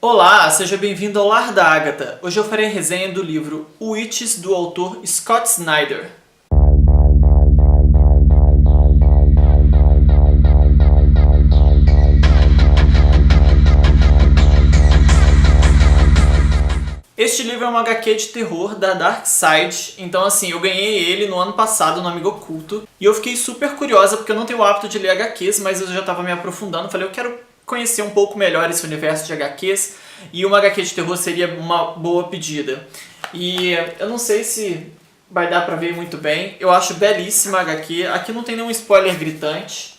Olá, seja bem-vindo ao Lar da Agatha. Hoje eu farei resenha do livro Witches, do autor Scott Snyder. Este livro é um HQ de terror da Dark Side, então assim, eu ganhei ele no ano passado no Amigo Oculto, e eu fiquei super curiosa porque eu não tenho o hábito de ler HQs, mas eu já estava me aprofundando, falei, eu quero conhecer um pouco melhor esse universo de HQs, e uma HQ de terror seria uma boa pedida. E eu não sei se vai dar pra ver muito bem, eu acho belíssima a HQ, aqui não tem nenhum spoiler gritante.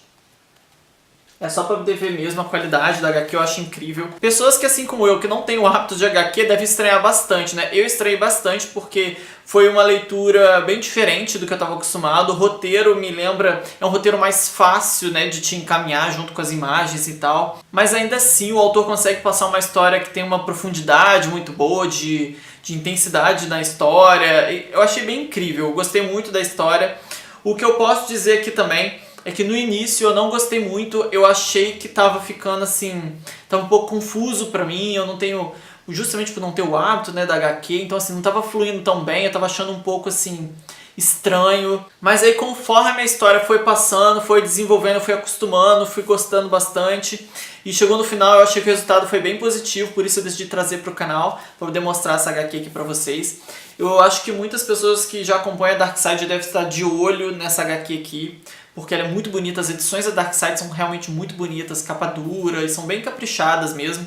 É só pra poder ver mesmo a qualidade da HQ, eu acho incrível. Pessoas que, assim como eu, que não têm o hábito de HQ, devem estranhar bastante, né? Eu estranhei bastante porque foi uma leitura bem diferente do que eu estava acostumado. O roteiro me lembra... é um roteiro mais fácil, né? De te encaminhar junto com as imagens e tal. Mas ainda assim, o autor consegue passar uma história que tem uma profundidade muito boa, de intensidade na história. Eu achei bem incrível, eu gostei muito da história. O que eu posso dizer aqui também... é que no início eu não gostei muito, eu achei que tava ficando assim, tava um pouco confuso pra mim, eu não tenho, justamente por não ter o hábito, né, da HQ, então assim, não tava fluindo tão bem, eu tava achando um pouco assim, estranho, mas aí conforme a minha história foi passando, foi desenvolvendo, eu fui acostumando, fui gostando bastante, e chegou no final eu achei que o resultado foi bem positivo, por isso eu decidi trazer pro canal, pra poder mostrar essa HQ aqui pra vocês. Eu acho que muitas pessoas que já acompanham a Darkside devem estar de olho nessa HQ aqui, porque ela é muito bonita, as edições da Darkside são realmente muito bonitas, capa dura, e são bem caprichadas mesmo.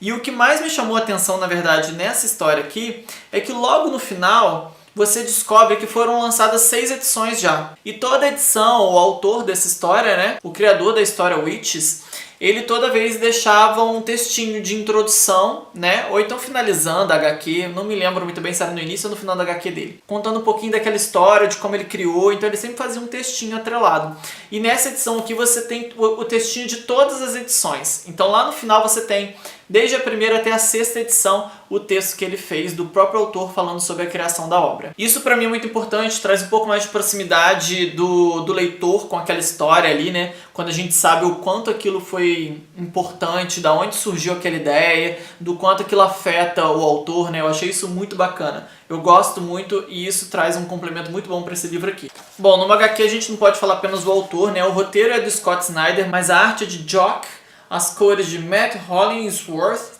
E o que mais me chamou a atenção, na verdade, nessa história aqui, é que logo no final você descobre que foram lançadas 6 edições já. E toda edição, o autor dessa história, né, o criador da história Witches, ele toda vez deixava um textinho de introdução, né? Ou então finalizando a HQ, não me lembro muito bem se era no início ou no final da HQ dele. Contando um pouquinho daquela história, de como ele criou, então ele sempre fazia um textinho atrelado. E nessa edição aqui você tem o textinho de todas as edições. Então lá no final você tem, desde a primeira até a 6ª edição, o texto que ele fez do próprio autor falando sobre a criação da obra. Isso pra mim é muito importante, traz um pouco mais de proximidade do leitor com aquela história ali, né? Quando a gente sabe o quanto aquilo foi importante, da onde surgiu aquela ideia, do quanto aquilo afeta o autor, né? Eu achei isso muito bacana. Eu gosto muito e isso traz um complemento muito bom para esse livro aqui. Bom, numa HQ a gente não pode falar apenas do autor, né? O roteiro é do Scott Snyder, mas a arte é de Jock, as cores de Matt Hollingsworth,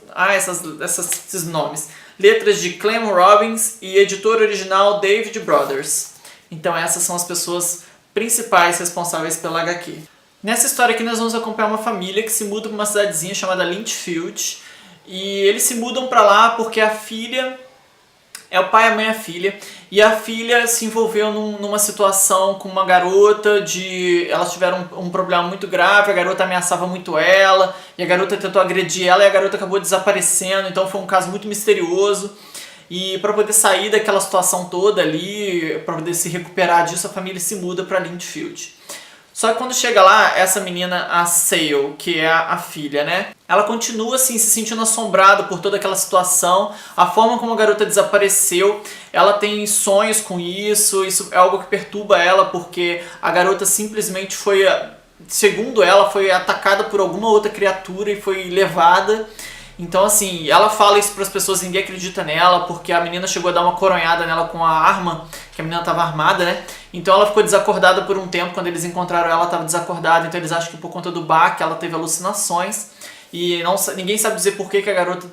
esses nomes, letras de Clem Robbins e editor original David Brothers. Então essas são as pessoas principais responsáveis pela HQ. Nessa história aqui nós vamos acompanhar uma família que se muda para uma cidadezinha chamada Lynchfield. E eles se mudam para lá porque a filha... é o pai, a mãe e a filha. E a filha se envolveu numa situação com uma garota de... elas tiveram um problema muito grave, a garota ameaçava muito ela, e a garota tentou agredir ela e a garota acabou desaparecendo, então foi um caso muito misterioso. E para poder sair daquela situação toda ali, para poder se recuperar disso, a família se muda para Lynchfield. Só que quando chega lá, essa menina, a Sale, que é a filha, né? Ela continua assim, se sentindo assombrada por toda aquela situação. A forma como a garota desapareceu, ela tem sonhos com isso é algo que perturba ela, porque a garota simplesmente foi, segundo ela, foi atacada por alguma outra criatura e foi levada. Então assim, ela fala isso para as pessoas, ninguém acredita nela, porque a menina chegou a dar uma coronhada nela com a arma, que a menina estava armada, né? Então ela ficou desacordada por um tempo, quando eles encontraram ela estava desacordada, então eles acham que por conta do baque ela teve alucinações. E ninguém sabe dizer por que a garota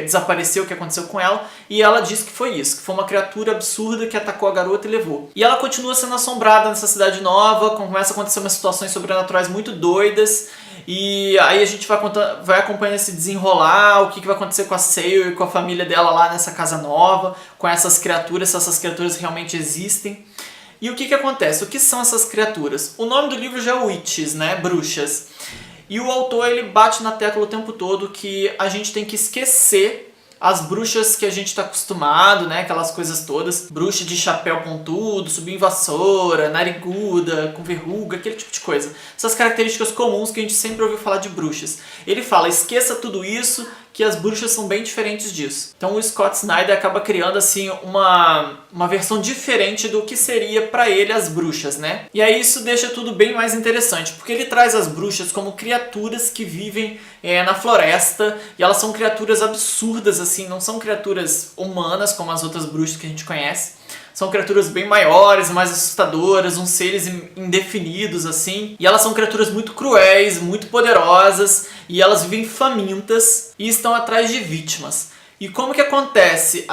desapareceu, o que aconteceu com ela. E ela disse que foi isso, que foi uma criatura absurda que atacou a garota e levou. E ela continua sendo assombrada nessa cidade nova, começa a acontecer umas situações sobrenaturais muito doidas. E aí a gente vai acompanhando esse desenrolar, o que vai acontecer com a Sale e com a família dela lá nessa casa nova, com essas criaturas, se essas criaturas realmente existem. E o que acontece? O que são essas criaturas? O nome do livro já é Witches, né? Bruxas. E o autor ele bate na tecla o tempo todo que a gente tem que esquecer as bruxas que a gente está acostumado, né? Aquelas coisas todas. Bruxa de chapéu pontudo, subir em vassoura, nariguda, com verruga, aquele tipo de coisa. Essas características comuns que a gente sempre ouviu falar de bruxas. Ele fala, esqueça tudo isso, que as bruxas são bem diferentes disso. Então o Scott Snyder acaba criando assim uma versão diferente do que seria pra ele as bruxas, né? E aí isso deixa tudo bem mais interessante, porque ele traz as bruxas como criaturas que vivem na floresta, e elas são criaturas absurdas, assim, não são criaturas humanas como as outras bruxas que a gente conhece. São criaturas bem maiores, mais assustadoras, uns seres indefinidos, assim. E elas são criaturas muito cruéis, muito poderosas, e elas vivem famintas e estão atrás de vítimas. E como que acontece?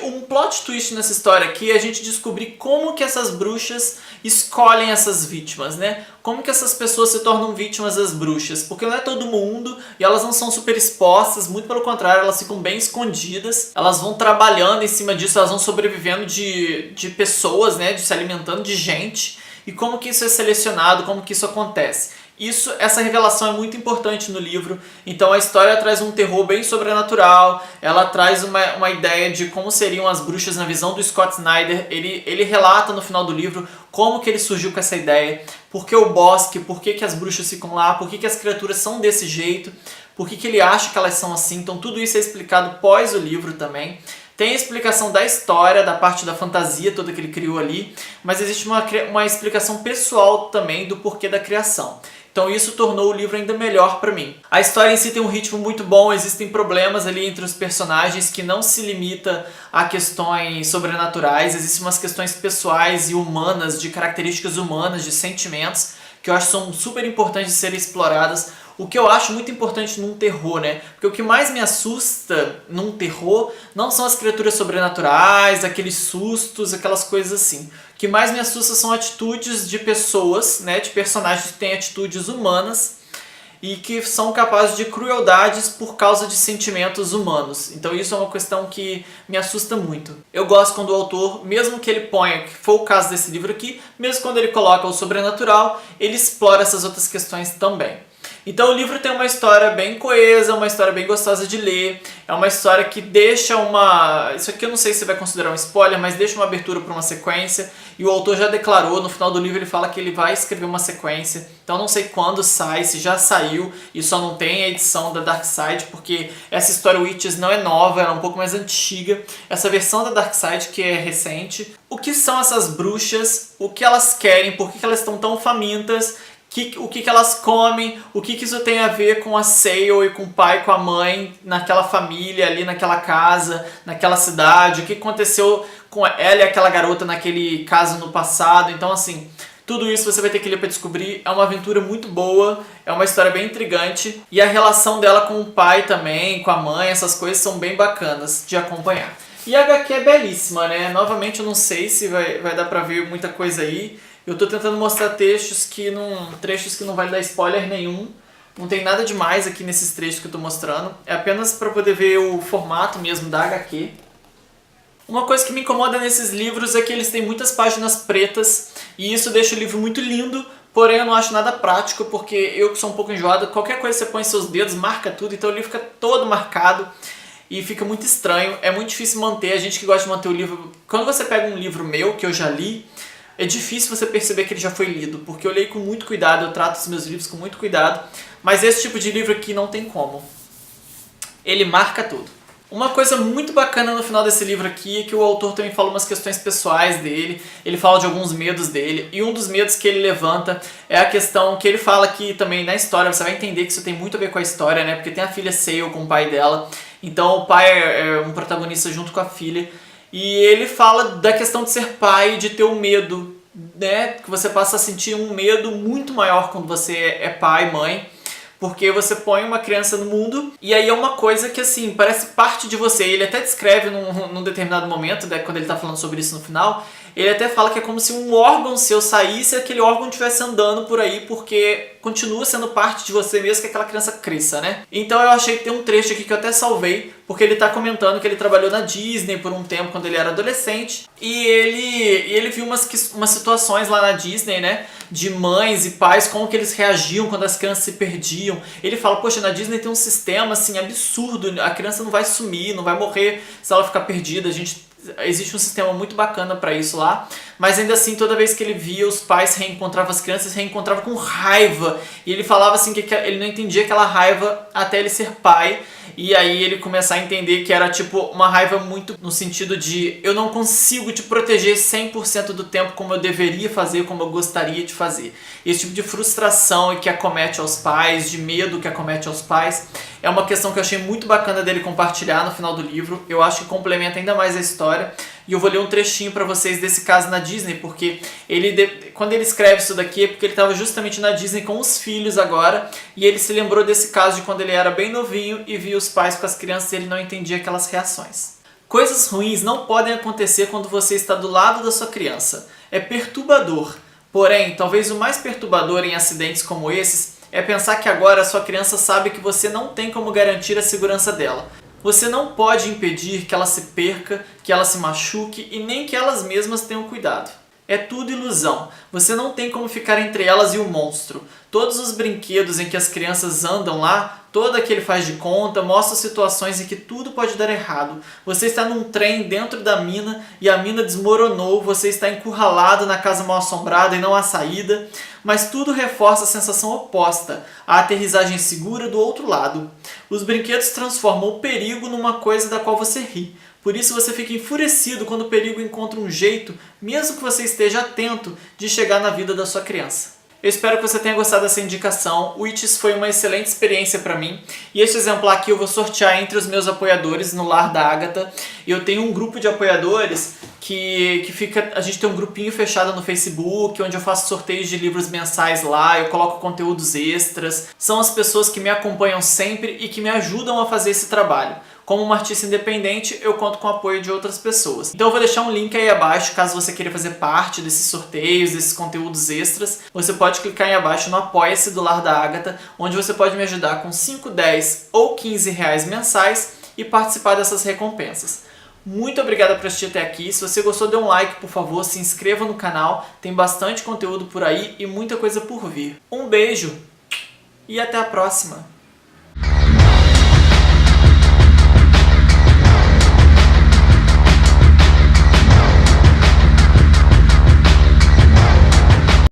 Um plot twist nessa história aqui é a gente descobrir como que essas bruxas escolhem essas vítimas, né? Como que essas pessoas se tornam vítimas das bruxas? Porque não é todo mundo, e elas não são super expostas, muito pelo contrário, elas ficam bem escondidas. Elas vão trabalhando em cima disso, elas vão sobrevivendo de pessoas, né? De se alimentando de gente. E como que isso é selecionado, como que isso acontece? Essa revelação é muito importante no livro. Então a história traz um terror bem sobrenatural, ela traz uma ideia de como seriam as bruxas na visão do Scott Snyder. Ele relata no final do livro como que ele surgiu com essa ideia, por que o bosque, por que as bruxas ficam lá, por que as criaturas são desse jeito, por que ele acha que elas são assim. Então tudo isso é explicado pós o livro também. Tem a explicação da história, da parte da fantasia toda que ele criou ali, mas existe uma explicação pessoal também do porquê da criação. Então isso tornou o livro ainda melhor pra mim. A história em si tem um ritmo muito bom, existem problemas ali entre os personagens que não se limita a questões sobrenaturais, existem umas questões pessoais e humanas, de características humanas, de sentimentos, que eu acho que são super importantes de serem exploradas. O que eu acho muito importante num terror, né? Porque o que mais me assusta num terror não são as criaturas sobrenaturais, aqueles sustos, aquelas coisas assim. O que mais me assusta são atitudes de pessoas, né? De personagens que têm atitudes humanas e que são capazes de crueldades por causa de sentimentos humanos. Então isso é uma questão que me assusta muito. Eu gosto quando o autor, mesmo que ele ponha, que foi o caso desse livro aqui, mesmo quando ele coloca o sobrenatural, ele explora essas outras questões também. Então o livro tem uma história bem coesa, uma história bem gostosa de ler, é uma história que deixa isso aqui eu não sei se vai considerar um spoiler, mas deixa uma abertura para uma sequência, e o autor já declarou, no final do livro ele fala que ele vai escrever uma sequência, então não sei quando sai, se já saiu, e só não tem a edição da Dark Side, porque essa história Witches não é nova, ela é um pouco mais antiga, essa versão da Dark Side que é recente. O que são essas bruxas, o que elas querem, por que elas estão tão famintas, o que elas comem, o que isso tem a ver com a Sale e com o pai e com a mãe naquela família ali, naquela casa, naquela cidade, o que aconteceu com ela e aquela garota naquele caso no passado. Então assim, tudo isso você vai ter que ler para descobrir. É uma aventura muito boa, é uma história bem intrigante, e a relação dela com o pai também, com a mãe, essas coisas são bem bacanas de acompanhar. E a HQ é belíssima, né? Novamente eu não sei se vai dar pra ver muita coisa aí. Eu tô tentando mostrar trechos que não vai dar spoiler nenhum. Não tem nada demais aqui nesses trechos que eu tô mostrando. É apenas pra poder ver o formato mesmo da HQ. Uma coisa que me incomoda nesses livros é que eles têm muitas páginas pretas, e isso deixa o livro muito lindo, porém eu não acho nada prático, porque eu que sou um pouco enjoado, qualquer coisa que você põe em seus dedos marca tudo, então o livro fica todo marcado. E fica muito estranho, é muito difícil manter, a gente que gosta de manter o livro. Quando você pega um livro meu, que eu já li, é difícil você perceber que ele já foi lido, porque eu leio com muito cuidado, eu trato os meus livros com muito cuidado, mas esse tipo de livro aqui não tem como. Ele marca tudo. Uma coisa muito bacana no final desse livro aqui é que o autor também fala umas questões pessoais dele, ele fala de alguns medos dele, e um dos medos que ele levanta é a questão que ele fala aqui também na história, você vai entender que isso tem muito a ver com a história, né? Porque tem a filha Sale com o pai dela, então o pai é um protagonista junto com a filha, e ele fala da questão de ser pai, de ter o medo, né? Que você passa a sentir um medo muito maior quando você é pai, mãe, porque você põe uma criança no mundo e aí é uma coisa que assim, parece parte de você. Ele até descreve num determinado momento, né, quando ele tá falando sobre isso no final, ele até fala que é como se um órgão seu saísse e aquele órgão estivesse andando por aí, porque continua sendo parte de você mesmo que aquela criança cresça, né? Então eu achei que tem um trecho aqui que eu até salvei, porque ele tá comentando que ele trabalhou na Disney por um tempo quando ele era adolescente, e ele viu umas situações lá na Disney, né, de mães e pais, como que eles reagiam quando as crianças se perdiam. Ele fala, poxa, na Disney tem um sistema assim absurdo, a criança não vai sumir, não vai morrer se ela ficar perdida, existe um sistema muito bacana pra isso lá, mas ainda assim toda vez que ele via os pais reencontravam as crianças, reencontrava com raiva, e ele falava assim que ele não entendia aquela raiva até ele ser pai, e aí ele começar a entender que era tipo uma raiva muito no sentido de eu não consigo te proteger 100% do tempo como eu deveria fazer, como eu gostaria de fazer. Esse tipo de frustração que acomete aos pais, de medo que acomete aos pais, é uma questão que eu achei muito bacana dele compartilhar no final do livro. Eu acho que complementa ainda mais a história. E eu vou ler um trechinho pra vocês desse caso na Disney, porque quando ele escreve isso daqui é porque ele estava justamente na Disney com os filhos agora, e ele se lembrou desse caso de quando ele era bem novinho e via os pais com as crianças e ele não entendia aquelas reações. Coisas ruins não podem acontecer quando você está do lado da sua criança. É perturbador. Porém, talvez o mais perturbador em acidentes como esses é pensar que agora a sua criança sabe que você não tem como garantir a segurança dela. Você não pode impedir que ela se perca, que ela se machuque e nem que elas mesmas tenham cuidado. É tudo ilusão. Você não tem como ficar entre elas e o monstro. Todos os brinquedos em que as crianças andam lá, todo aquele faz de conta, mostra situações em que tudo pode dar errado. Você está num trem dentro da mina e a mina desmoronou, você está encurralado na casa mal assombrada e não há saída, mas tudo reforça a sensação oposta, a aterrissagem segura do outro lado. Os brinquedos transformam o perigo numa coisa da qual você ri. Por isso você fica enfurecido quando o perigo encontra um jeito, mesmo que você esteja atento, de chegar na vida da sua criança. Eu espero que você tenha gostado dessa indicação. O Witches foi uma excelente experiência para mim. E este exemplar aqui eu vou sortear entre os meus apoiadores no Lar da Agatha. E eu tenho um grupo de apoiadores que fica... A gente tem um grupinho fechado no Facebook, onde eu faço sorteios de livros mensais lá, eu coloco conteúdos extras. São as pessoas que me acompanham sempre e que me ajudam a fazer esse trabalho. Como uma artista independente, eu conto com o apoio de outras pessoas. Então eu vou deixar um link aí abaixo, caso você queira fazer parte desses sorteios, desses conteúdos extras. Você pode clicar aí abaixo no Apoia-se do Lar da Agatha, onde você pode me ajudar com 5, 10 ou 15 reais mensais e participar dessas recompensas. Muito obrigado por assistir até aqui. Se você gostou, dê um like, por favor, se inscreva no canal. Tem bastante conteúdo por aí e muita coisa por vir. Um beijo e até a próxima!